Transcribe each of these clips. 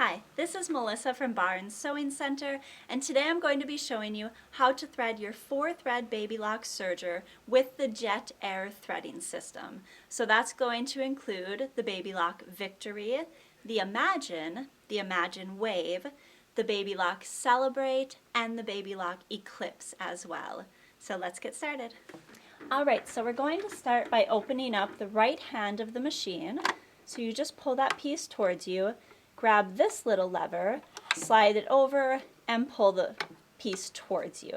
Hi, this is Melissa from Barnes Sewing Center, and today I'm going to be showing you how to thread your 4-thread Baby Lock serger with the Jet Air threading system. So that's going to include the Baby Lock Victory, the Imagine Wave, the Baby Lock Celebrate, and the Baby Lock Eclipse as well. So let's get started. Alright, so we're going to start by opening up the right hand of the machine. So you just pull that piece towards you, grab this little lever, slide it over, and pull the piece towards you.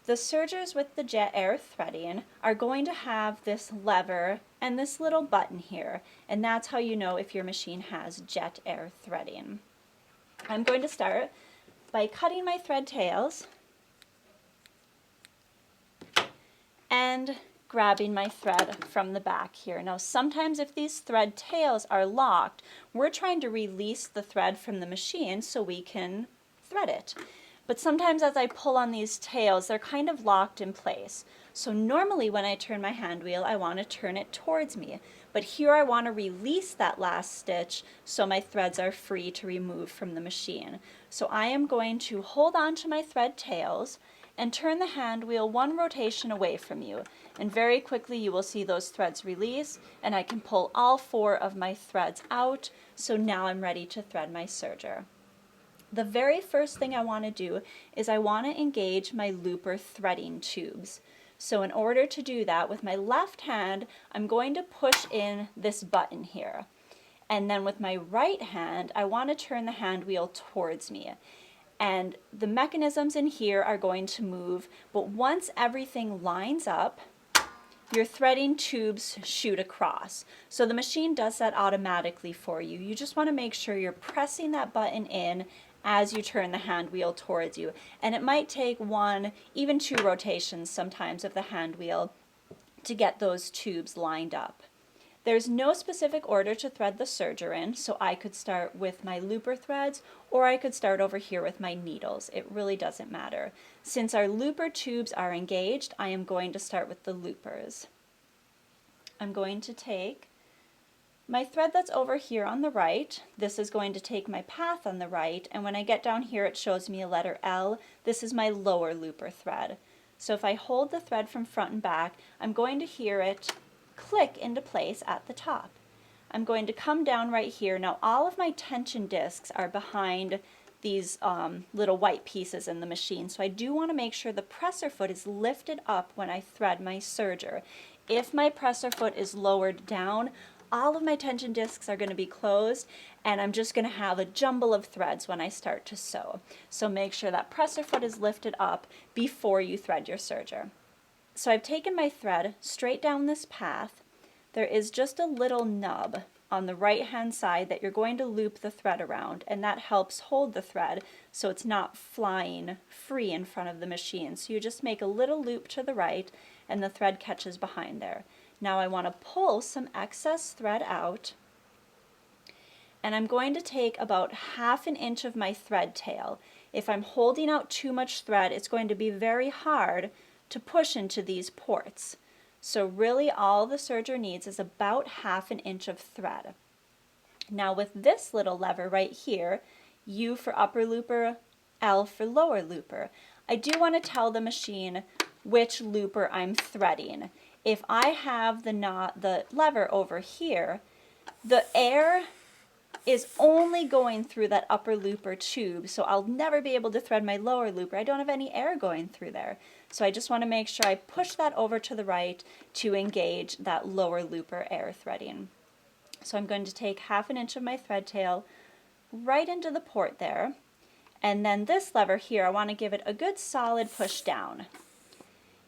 The sergers with the Jet Air threading are going to have this lever and this little button here, and that's how you know if your machine has Jet Air threading. I'm going to start by cutting my thread tails and grabbing my thread from the back here. Now sometimes if these thread tails are locked, we're trying to release the thread from the machine so we can thread it. But sometimes as I pull on these tails, they're kind of locked in place. So normally when I turn my hand wheel, I want to turn it towards me. But here I want to release that last stitch so my threads are free to remove from the machine. So I am going to hold on to my thread tails and turn the hand wheel one rotation away from you. And very quickly you will see those threads release, and I can pull all 4 of my threads out. So now I'm ready to thread my serger. The very first thing I want to do is I want to engage my looper threading tubes. So in order to do that, with my left hand, I'm going to push in this button here. And then with my right hand, I want to turn the hand wheel towards me. And the mechanisms in here are going to move, but once everything lines up, your threading tubes shoot across. So the machine does that automatically for you. You just want to make sure you're pressing that button in as you turn the hand wheel towards you. And it might take 1, even 2 rotations sometimes of the hand wheel to get those tubes lined up. There's no specific order to thread the serger in, so I could start with my looper threads or I could start over here with my needles. It really doesn't matter. Since our looper tubes are engaged, I am going to start with the loopers. I'm going to take my thread that's over here on the right. This is going to take my path on the right, and when I get down here it shows me a letter L. This is my lower looper thread. So if I hold the thread from front and back, I'm going to hear it click into place at the top. I'm going to come down right here. Now all of my tension discs are behind these little white pieces in the machine, so I do want to make sure the presser foot is lifted up when I thread my serger. If my presser foot is lowered down, all of my tension discs are going to be closed and I'm just going to have a jumble of threads when I start to sew. So make sure that presser foot is lifted up before you thread your serger. So I've taken my thread straight down this path. There is just a little nub on the right hand side that you're going to loop the thread around, and that helps hold the thread so it's not flying free in front of the machine. So you just make a little loop to the right and the thread catches behind there. Now I want to pull some excess thread out, and I'm going to take about 1/2 inch of my thread tail. If I'm holding out too much thread, it's going to be very hard to push into these ports. So really all the serger needs is about 1/2 inch of thread. Now with this little lever right here, U for upper looper, L for lower looper, I do want to tell the machine which looper I'm threading. If I have the lever over here, the air is only going through that upper looper tube, so I'll never be able to thread my lower looper. I don't have any air going through there. So I just want to make sure I push that over to the right to engage that lower looper air threading. So I'm going to take 1/2 inch of my thread tail right into the port there, and then this lever here, I want to give it a good solid push down.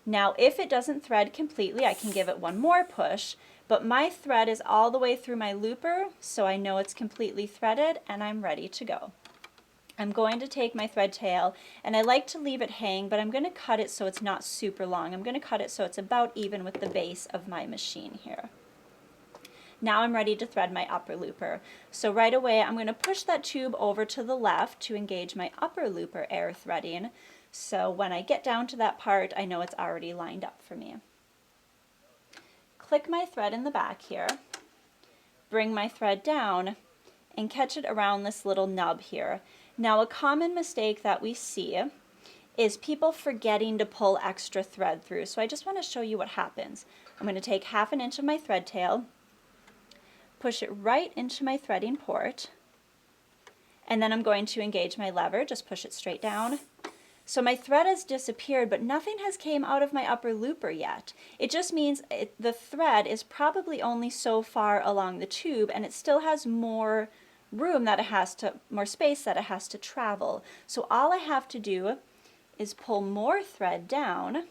Now if it doesn't thread completely, I can give it one more push, but my thread is all the way through my looper, so I know it's completely threaded and I'm ready to go. I'm going to take my thread tail, and I like to leave it hang, but I'm going to cut it so it's not super long. I'm going to cut it so it's about even with the base of my machine here. Now I'm ready to thread my upper looper. So right away I'm going to push that tube over to the left to engage my upper looper air threading. So when I get down to that part, I know it's already lined up for me. Click my thread in the back here, bring my thread down, and catch it around this little nub here. Now, a common mistake that we see is people forgetting to pull extra thread through. So I just want to show you what happens. I'm going to take 1/2 inch of my thread tail, push it right into my threading port, and then I'm going to engage my lever, just push it straight down. So my thread has disappeared, but nothing has came out of my upper looper yet. It just means the thread is probably only so far along the tube, and it still has more room that it has to, more space that it has to travel. So all I have to do is pull more thread down,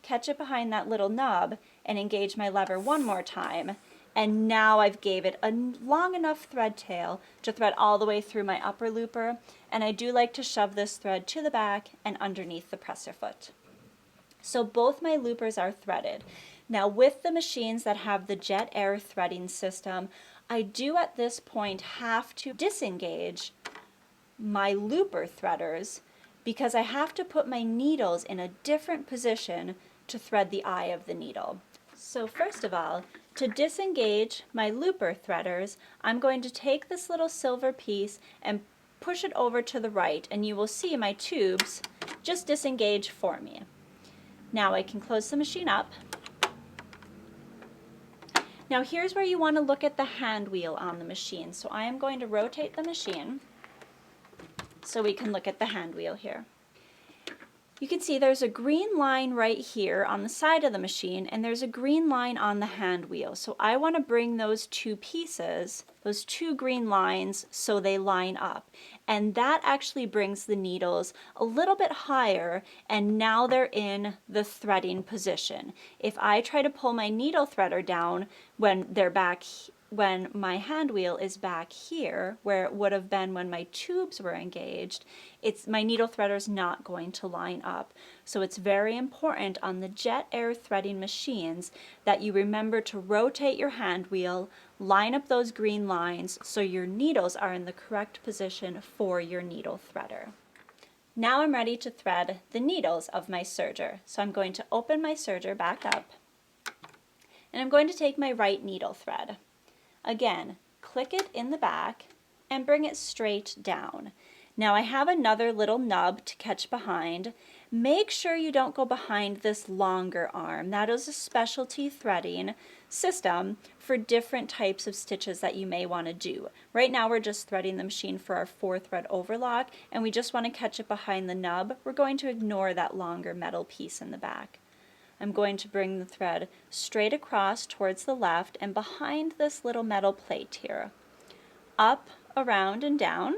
catch it behind that little nub, and engage my lever one more time. And now I've gave it a long enough thread tail to thread all the way through my upper looper, and I do like to shove this thread to the back and underneath the presser foot. So both my loopers are threaded. Now with the machines that have the jet air threading system, I do at this point have to disengage my looper threaders because I have to put my needles in a different position to thread the eye of the needle. So first of all, to disengage my looper threaders, I'm going to take this little silver piece and push it over to the right, and you will see my tubes just disengage for me. Now I can close the machine up. Now here's where you want to look at the hand wheel on the machine. So I am going to rotate the machine so we can look at the hand wheel here. You can see there's a green line right here on the side of the machine, and there's a green line on the hand wheel. So I want to bring those two pieces, those two green lines, so they line up. And that actually brings the needles a little bit higher, and now they're in the threading position. If I try to pull my needle threader down when they're back, when my hand wheel is back here, where it would have been when my tubes were engaged, my needle threader is not going to line up. So it's very important on the jet air threading machines that you remember to rotate your hand wheel, line up those green lines so your needles are in the correct position for your needle threader. Now I'm ready to thread the needles of my serger. So I'm going to open my serger back up, and I'm going to take my right needle thread. Again, click it in the back and bring it straight down. Now I have another little nub to catch behind. Make sure you don't go behind this longer arm. That is a specialty threading system for different types of stitches that you may want to do. Right now we're just threading the machine for our 4-thread overlock, and we just want to catch it behind the nub. We're going to ignore that longer metal piece in the back. I'm going to bring the thread straight across towards the left and behind this little metal plate here. Up, around, and down,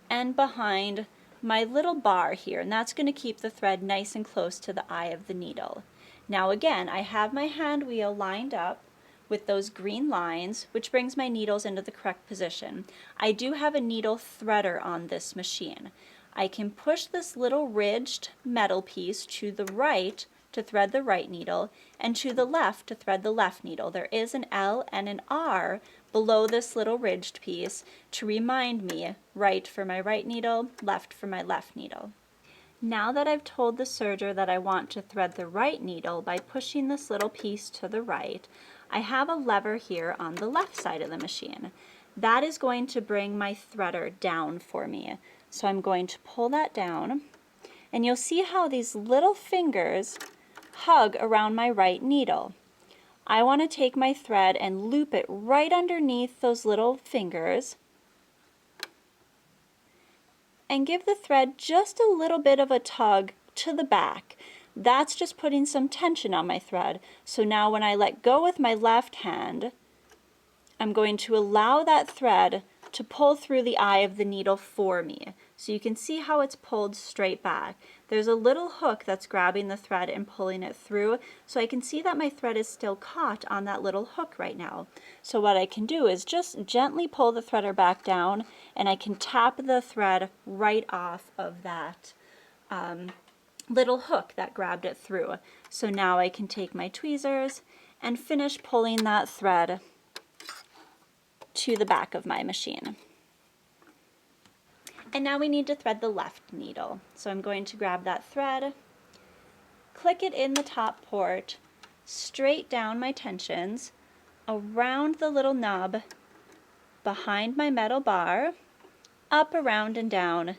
and behind my little bar here, and that's going to keep the thread nice and close to the eye of the needle. Now again, I have my hand wheel lined up with those green lines, which brings my needles into the correct position. I do have a needle threader on this machine. I can push this little ridged metal piece to the right to thread the right needle, and to the left to thread the left needle. There is an L and an R below this little ridged piece to remind me right for my right needle, left for my left needle. Now that I've told the serger that I want to thread the right needle by pushing this little piece to the right, I have a lever here on the left side of the machine. That is going to bring my threader down for me. So I'm going to pull that down, and you'll see how these little fingers hug around my right needle. I want to take my thread and loop it right underneath those little fingers and give the thread just a little bit of a tug to the back. That's just putting some tension on my thread. So now when I let go with my left hand, I'm going to allow that thread to pull through the eye of the needle for me. So you can see how it's pulled straight back. There's a little hook that's grabbing the thread and pulling it through, so I can see that my thread is still caught on that little hook right now. So what I can do is just gently pull the threader back down, and I can tap the thread right off of that little hook that grabbed it through. So now I can take my tweezers and finish pulling that thread to the back of my machine. And now we need to thread the left needle. So I'm going to grab that thread, click it in the top port, straight down my tensions, around the little nub, behind my metal bar, up, around, and down,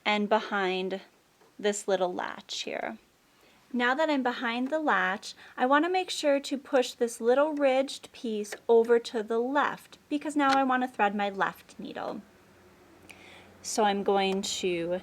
and behind this little latch here. Now that I'm behind the latch, I want to make sure to push this little ridged piece over to the left because now I want to thread my left needle. So I'm going to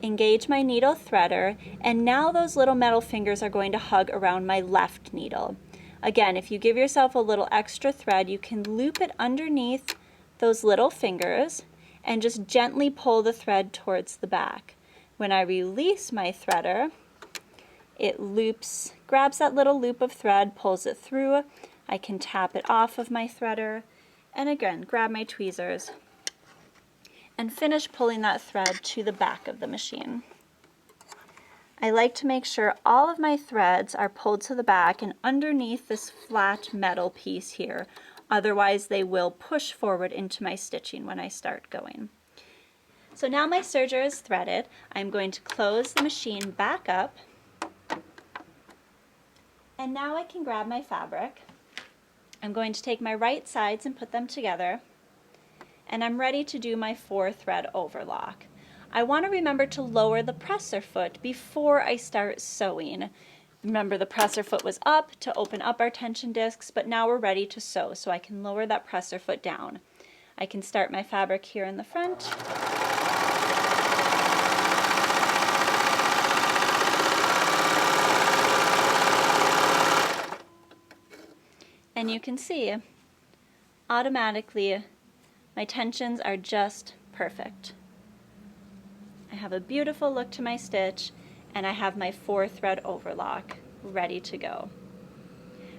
engage my needle threader, and now those little metal fingers are going to hug around my left needle. Again, if you give yourself a little extra thread, you can loop it underneath those little fingers and just gently pull the thread towards the back. When I release my threader, it loops, grabs that little loop of thread, pulls it through. I can tap it off of my threader, and again, grab my tweezers and finish pulling that thread to the back of the machine. I like to make sure all of my threads are pulled to the back and underneath this flat metal piece here. Otherwise, they will push forward into my stitching when I start going. So now my serger is threaded. I'm going to close the machine back up. And now I can grab my fabric. I'm going to take my right sides and put them together. And I'm ready to do my 4-thread overlock. I want to remember to lower the presser foot before I start sewing. Remember, the presser foot was up to open up our tension discs, but now we're ready to sew, so I can lower that presser foot down. I can start my fabric here in the front. And you can see, automatically, my tensions are just perfect. I have a beautiful look to my stitch, and I have my 4-thread overlock ready to go.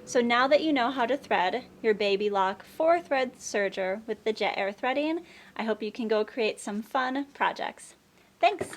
So now that you know how to thread your Baby Lock 4-thread serger with the jet air threading, I hope you can go create some fun projects. Thanks!